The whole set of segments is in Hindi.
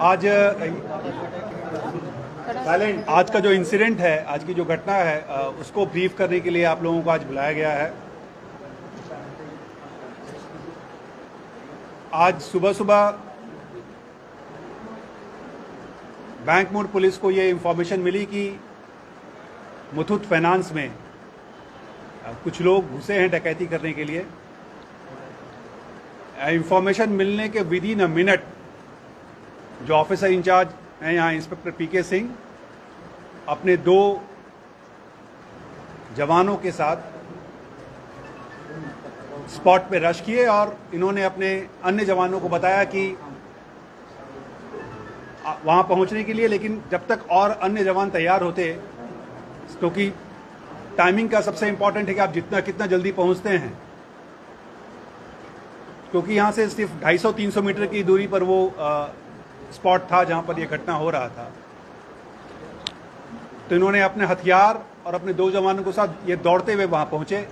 आज आज का जो इंसिडेंट है, आज की जो घटना है, उसको ब्रीफ करने के लिए आप लोगों को आज बुलाया गया है। आज सुबह सुबह बैंक मोड़ पुलिस को ये इंफॉर्मेशन मिली कि मुथूट फाइनेंस में कुछ लोग घुसे हैं डकैती करने के लिए। इंफॉर्मेशन मिलने के विद इन अ मिनट जो ऑफिसर इंचार्ज हैं यहाँ इंस्पेक्टर पीके सिंह अपने 2 जवानों के साथ स्पॉट पे रश किए और इन्होंने अपने अन्य जवानों को बताया कि वहां पहुंचने के लिए, लेकिन जब तक और अन्य जवान तैयार होते, क्योंकि टाइमिंग का सबसे इंपॉर्टेंट है कि आप कितना जल्दी पहुंचते हैं, क्योंकि यहां से सिर्फ 250-300 मीटर की दूरी पर वो स्पॉट था जहां पर यह घटना हो रहा था। तो इन्होंने अपने हथियार और अपने 2 जवानों के साथ ये दौड़ते हुए वहां पहुंचे।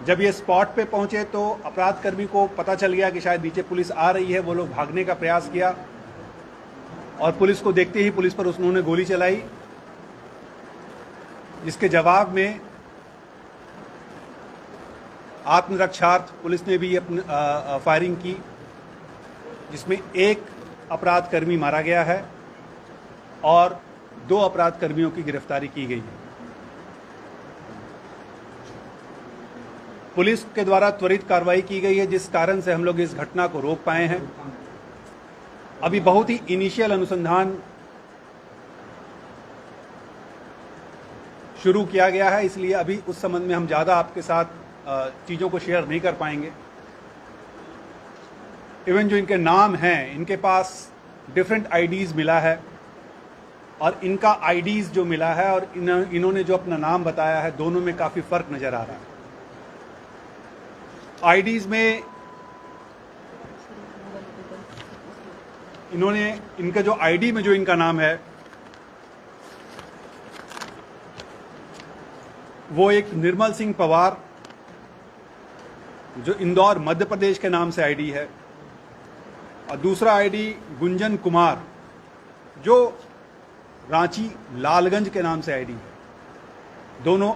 जब ये स्पॉट पे पहुंचे तो अपराध कर्मी को पता चल गया कि शायद नीचे पुलिस आ रही है। वो लोग भागने का प्रयास किया और पुलिस को देखते ही पुलिस पर उन्होंने गोली चलाई, जिसके जवाब में आत्मरक्षार्थ पुलिस ने भी फायरिंग की, जिसमें 1 अपराध कर्मी मारा गया है और 2 अपराध कर्मियों की गिरफ्तारी की गई है। पुलिस के द्वारा त्वरित कार्रवाई की गई है, जिस कारण से हम लोग इस घटना को रोक पाए हैं। अभी बहुत ही इनिशियल अनुसंधान शुरू किया गया है, इसलिए अभी उस संबंध में हम ज़्यादा आपके साथ चीज़ों को शेयर नहीं कर पाएंगे। इवन जो इनके नाम हैं, इनके पास डिफरेंट आईडीज़ मिला है और इनका आईडीज़ जो मिला है और इन्होंने जो अपना नाम बताया है, दोनों में काफ़ी फ़र्क नज़र आ रहा है। आईडीज़ में इनका जो आईडी में जो इनका नाम है वो एक निर्मल सिंह पवार, जो इंदौर मध्य प्रदेश के नाम से आईडी है, और दूसरा आईडी गुंजन कुमार, जो रांची लालगंज के नाम से आईडी है। दोनों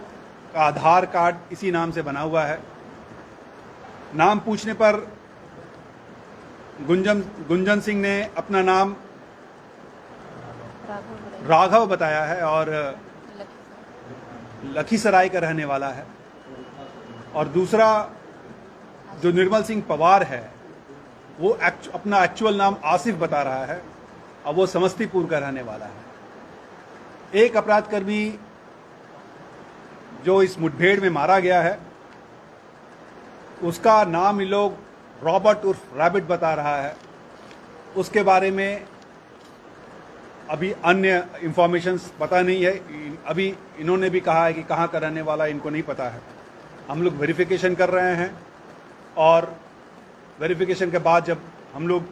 का आधार कार्ड इसी नाम से बना हुआ है। नाम पूछने पर गुंजन सिंह ने अपना नाम राघव बताया है और लखीसराय का रहने वाला है, और दूसरा जो निर्मल सिंह पवार है वो अपना एक्चुअल नाम आसिफ बता रहा है और वो समस्तीपुर का रहने वाला है। 1 अपराध कर्मी जो इस मुठभेड़ में मारा गया है, उसका नाम ये लोग रॉबर्ट उर्फ रैबिट बता रहा है। उसके बारे में अभी अन्य इंफॉर्मेशंस पता नहीं है। अभी इन्होंने भी कहा है कि कहाँ का रहने वाला इनको नहीं पता है। हम लोग वेरिफिकेशन कर रहे हैं और वेरिफिकेशन के बाद जब हम लोग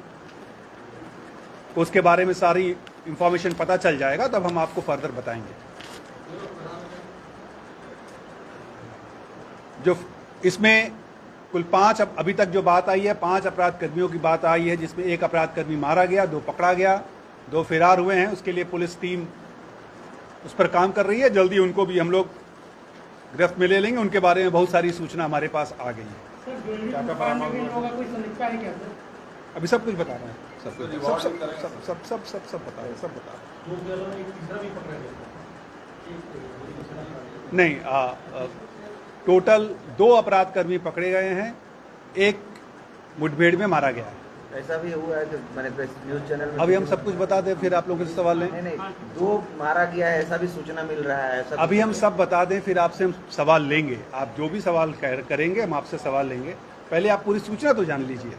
को उसके बारे में सारी इंफॉर्मेशन पता चल जाएगा तब हम आपको फर्दर बताएंगे। जो इसमें कुल 5 अभी तक जो बात आई है, 5 अपराध कर्मियों की बात आई है, जिसमें 1 अपराध कर्मी मारा गया, 2 पकड़ा गया, 2 फरार हुए हैं। उसके लिए पुलिस टीम उस पर काम कर रही है। जल्दी उनको भी हम लोग गिरफ्त में ले लेंगे। उनके बारे में बहुत सारी सूचना हमारे पास आ गई है। अभी सब कुछ बता रहे हैं, सब बता रहे हैं, सब बता रहे हैं। नहीं, टोटल 2 अपराध कर्मी पकड़े गए हैं, 1 मुठभेड़ में मारा गया है। ऐसा भी हुआ है कि मैंने न्यूज चैनल में अभी हम सब कुछ बता दें, फिर आप लोगों से सवाल लें। नहीं, 2 मारा गया है, ऐसा भी सूचना मिल रहा है। अभी हम सब बता दें, फिर आपसे हम सवाल लेंगे। आप जो भी सवाल करेंगे हम आपसे सवाल लेंगे। पहले आप पूरी सूचना तो जान लीजिए।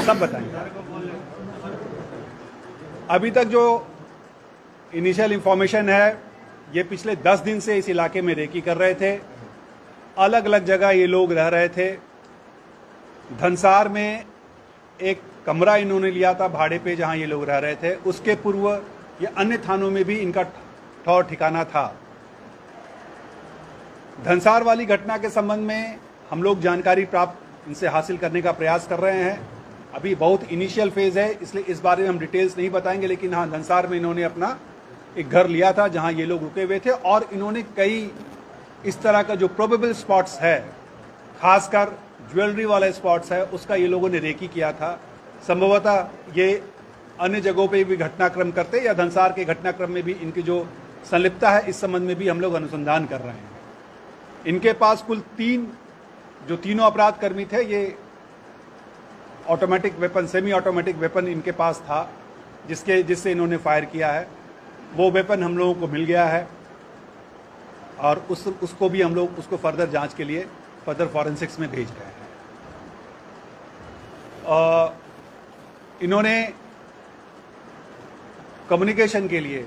सब बताएंगे। अभी तक जो इनिशियल इंफॉर्मेशन है, ये पिछले 10 दिन से इस इलाके में रेकी कर रहे थे। अलग अलग जगह ये लोग रह रहे थे। धनसार में एक कमरा इन्होंने लिया था भाड़े पे, जहां ये लोग रह रहे थे। उसके पूर्व ये अन्य थानों में भी इनका ठौर ठिकाना था। धनसार वाली घटना के संबंध में हम लोग जानकारी प्राप्त इनसे हासिल करने का प्रयास कर रहे हैं। अभी बहुत इनिशियल फेज है, इसलिए इस बारे में हम डिटेल्स नहीं बताएंगे, लेकिन हाँ, धनसार में इन्होंने अपना एक घर लिया था जहां ये लोग रुके हुए थे, और इन्होंने कई इस तरह का जो प्रोबेबल स्पॉट्स है, खासकर ज्वेलरी वाले स्पॉट्स है, उसका ये लोगों ने रेकी किया था। संभवतः ये अन्य जगहों पे भी घटनाक्रम करते या धनसार के घटनाक्रम में भी इनकी जो संलिप्तता है, इस संबंध में भी हम लोग अनुसंधान कर रहे हैं। इनके पास कुल तीनों अपराध कर्मी थे, ये automatic weapon, semi automatic weapon इनके पास था, जिससे इन्होंने फायर किया है। वो वेपन हम लोगों को मिल गया है, और उसको भी हम लोग उसको फर्दर जांच के लिए फर्दर फॉरेंसिक्स में भेज रहे हैं। इन्होंने कम्युनिकेशन के लिए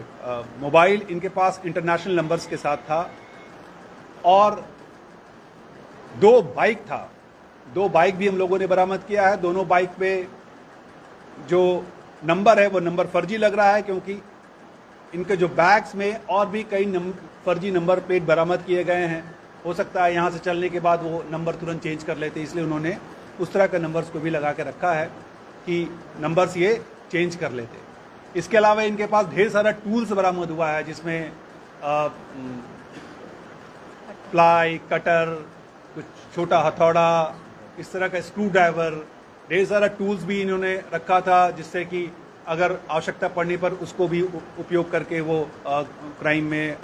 मोबाइल इनके पास इंटरनेशनल नंबर्स के साथ था, और 2 बाइक था, 2 बाइक भी हम लोगों ने बरामद किया है। दोनों बाइक पे जो नंबर है वो नंबर फर्जी लग रहा है, क्योंकि इनके जो बैग्स में और भी कई फर्जी नंबर प्लेट बरामद किए गए हैं। हो सकता है यहाँ से चलने के बाद वो नंबर तुरंत चेंज कर लेते, इसलिए उन्होंने उस तरह के नंबर्स को भी लगा के रखा है कि नंबर्स ये चेंज कर लेते। इसके अलावा इनके पास ढेर सारा टूल्स बरामद हुआ है, जिसमें प्लाई, कटर, कुछ छोटा हथौड़ा, इस तरह का स्क्रू ड्राइवर, ढेर सारा टूल्स भी इन्होंने रखा था, जिससे कि अगर आवश्यकता पड़ने पर उसको भी उपयोग करके वो क्राइम में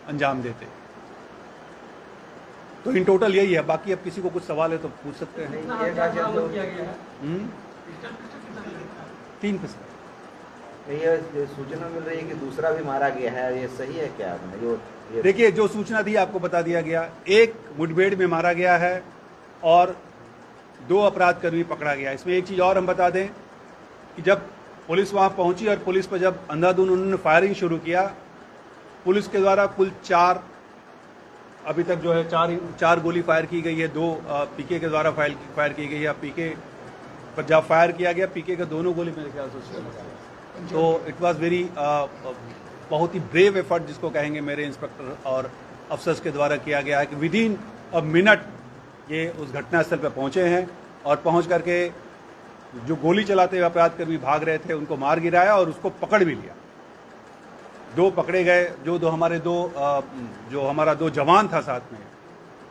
अंजाम देते। तो इन टोटल यही है। बाकी अब किसी को कुछ सवाल है तो पूछ सकते हैं। 3 पिस्टल। ये सूचना मिल रही है कि दूसरा भी मारा गया है, ये सही है क्या? देखिए, जो सूचना थी आपको बता दिया गया। एक मुठभेड़ में मारा गया है और 2 अपराधकर्मी पकड़ा गया। इसमें एक चीज और हम बता दें कि जब पुलिस वहां पहुंची और पुलिस पर जब अंधाधुंध उन्होंने फायरिंग शुरू किया, पुलिस के द्वारा कुल 4 अभी तक जो है 4 गोली फायर की गई है। 2 पीके के द्वारा फायर की गई है। पीके पर जब फायर किया गया, पीके के दोनों गोली मेरे ख्याल से, तो इट वाज वेरी बहुत ही ब्रेव एफर्ट जिसको कहेंगे मेरे इंस्पेक्टर और अफसर्स के द्वारा किया गया है कि विदिन अ मिनट ये उस घटनास्थल पर पहुंचे हैं, और पहुंच करके जो गोली चलाते हुए अपराधकर्मी भाग रहे थे उनको मार गिराया और उसको पकड़ भी लिया। 2 पकड़े गए, जो हमारे 2 जवान था साथ में,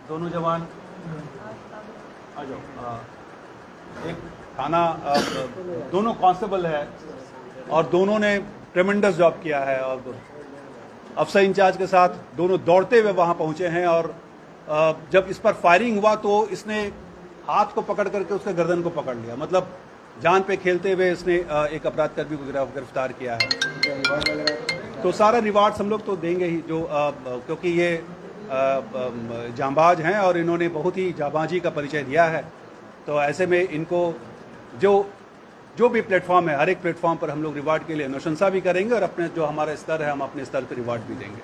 दोनों जवान आ जाओ, एक थाना दोनों कांस्टेबल है, और दोनों ने ट्रेमेंडस जॉब किया है, और अफसर इंचार्ज के साथ दोनों दौड़ते हुए वहां पहुंचे हैं। और जब इस पर फायरिंग हुआ तो इसने हाथ को पकड़ करके उसके गर्दन को पकड़ लिया, मतलब जान पे खेलते हुए इसने एक अपराधकर्मी को गिरफ्तार किया है। तो सारा रिवार्ड्स हम लोग तो देंगे ही, जो क्योंकि ये जांबाज हैं और इन्होंने बहुत ही जांबाजी का परिचय दिया है। तो ऐसे में इनको जो भी प्लेटफॉर्म है, हर एक प्लेटफॉर्म पर हम लोग रिवार्ड के लिए अनुशंसा भी करेंगे, और अपने जो हमारा स्तर है हम अपने स्तर पर रिवार्ड भी देंगे।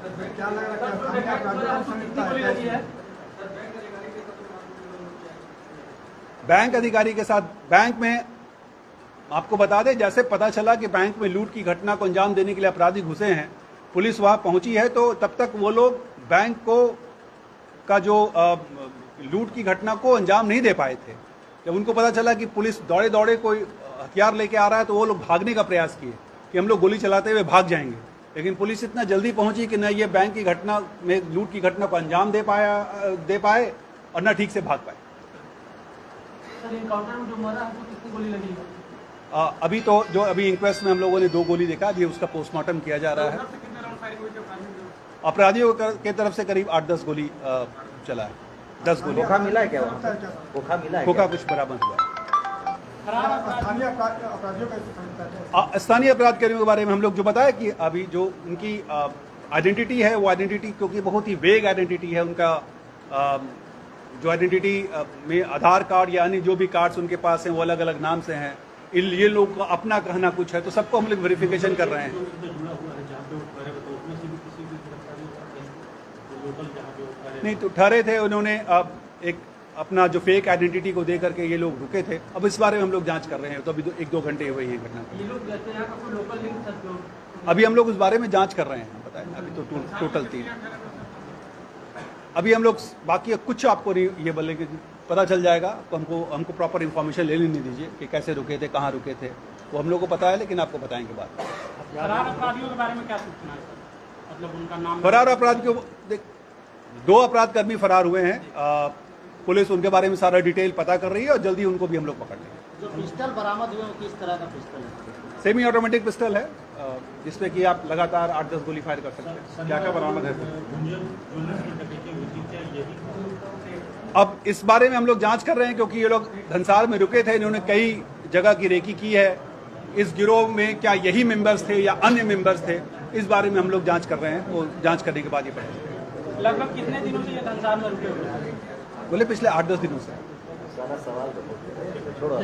बैंक अधिकारी के साथ, बैंक में आपको बता दें, जैसे पता चला कि बैंक में लूट की घटना को अंजाम देने के लिए अपराधी घुसे हैं, पुलिस वहां पहुंची है, तो तब तक वो लोग बैंक का जो लूट की घटना को अंजाम नहीं दे पाए थे। जब उनको पता चला कि पुलिस दौड़े दौड़े कोई हथियार लेके आ रहा है, तो वो लोग भागने का प्रयास किए कि हम लोग गोली चलाते हुए भाग जाएंगे, लेकिन पुलिस इतना जल्दी पहुंची कि न ये बैंक की घटना में लूट की घटना को अंजाम दे पाए और न ठीक से भाग पाए। अभी तो जो अभी इंक्वेस्ट में हम लोगों ने 2 गोली देखा, अभी उसका पोस्टमार्टम किया जा रहा है। अपराधियों के तरफ से करीब 8-10 गोली चला है। 10 गोली। खोखा मिला है क्या? खोखा कुछ बरामद हुआ। स्थानीय अपराधकर्मियों के बारे में हम लोग जो बताया कि अभी जो उनकी आइडेंटिटी है, वो आइडेंटिटी क्योंकि बहुत ही वेग आइडेंटिटी है उनका, जो आइडेंटिटी में आधार कार्ड या अन्य जो भी कार्ड्स उनके पास हैं वो अलग अलग नाम से हैं। ये लोग का अपना कहना कुछ है, तो सबको हम लोग वेरिफिकेशन कर रहे हैं। नहीं तो ठहरे थे उन्होंने, अब एक अपना जो फेक आइडेंटिटी को दे करके ये लोग रुके थे। अब इस बारे में हम लोग जांच कर रहे हैं, तो अभी 1-2 घंटे हुए हैं घटना। अभी हम लोग उस बारे में जांच कर रहे हैं, बताएं। अभी तो टोटल 3। अभी हम लोग बाकी कुछ आपको ये बोलेंगे पता चल जाएगा। तो हमको प्रॉपर इन्फॉर्मेशन ले लेने दीजिए कि कैसे रुके थे, कहाँ रुके थे, वो हम लोग को पता है, लेकिन आपको बताएंगे बाद। फरार अपराधियों के बारे में क्या सूचना है सर? मतलब उनका नाम? फरार अपराध के देख, 2 अपराध कर्मी फरार हुए हैं। पुलिस उनके बारे में सारा डिटेल पता कर रही है और जल्दी उनको भी हम लोग पकड़ लेंगे। जो पिस्टल बरामद हुए वो किस तरह का पिस्टल है? सेमी ऑटोमेटिक पिस्टल है, जिसमें कि आप लगातार 8-10 गोली फायर कर सकते हैं। क्या क्या बरामद है? अब इस बारे में हम लोग जांच कर रहे हैं, क्योंकि ये लोग धनसार में रुके थे, इन्होंने कई जगह की रेकी की है। इस गिरोह में क्या यही मेंबर्स थे या अन्य मेंबर्स थे, इस बारे में हम लोग जांच कर रहे हैं। वो जांच करने के बाद ये पता चलेगा। लगभग कितने दिनों से ये धनसार में रुके हुए हैं? बोले पिछले 8-10 दिनों से। सारा सवाल तो छोड़ो।